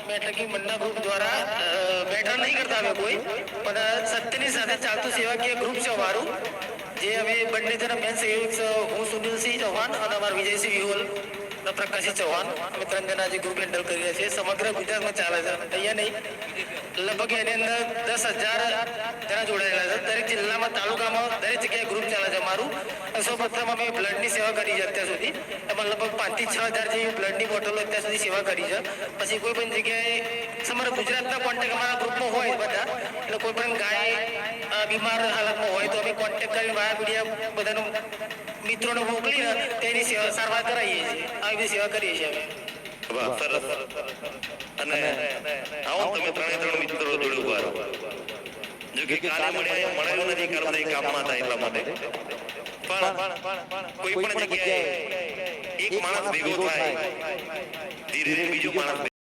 મેટકી મંડળ ગ્રુપ દ્વારા બેટર નહીં કરતા અમે કોઈ, પણ સત્યની સાથે ચાલતું સેવાકીય ગ્રુપ છે અમારું, જે અમે બંને જણા મેન સહયોગ હું સુનિલસિંહ ચૌહાણ અને અમારા વિજયસિંહ વિહોલ પ્રકાશસિંહ ચૌહાણ, અમે 3 જણા જે ગ્રુપ હેન્ડલ કરી રહ્યા છીએ. સમગ્ર ગુજરાતમાં ચાલે છે, અહીંયા નહીં, લગભગ એની અંદર 10,000 જણા જોડાયેલા છે. દરેક જિલ્લામાં, તાલુકામાં, દરેક જગ્યાએ ગ્રુપ ચાલે છે અમારું. સૌપ્રથમ અમે બ્લડની સેવા કરી છે અત્યાર સુધી, એમાં લગભગ 5 થી 6,000 જેવી બ્લડની બોટલો અત્યાર સુધી સેવા કરી છે. પછી કોઈ પણ જગ્યાએ સમગ્ર ગુજરાતના કોન્ટેક્ટ અમારા ગ્રુપમાં હોય બધા, એટલે કોઈ પણ ગાય બીમાર હાલતમાં હોય તો અમે કોન્ટેક્ટ કરીને વાયા મીડિયા બધાનું મિત્રોને મોકલીને તેની સારવાર કરાવીએ છીએ. આવી બધી સેવા કરીએ છીએ અમે. વાહ, સરસ. અને આવો તમે ત્રણે મિત્રો જોડે ઉભા રહો. જો કે કાલે મળ્યો નથી, કારણ કે કામમાં હતા એટલા માટે. પણ કોઈ પણ જગ્યાએ એક માણસ ભેગો થાય, ધીરે ધીરે બીજો માણસ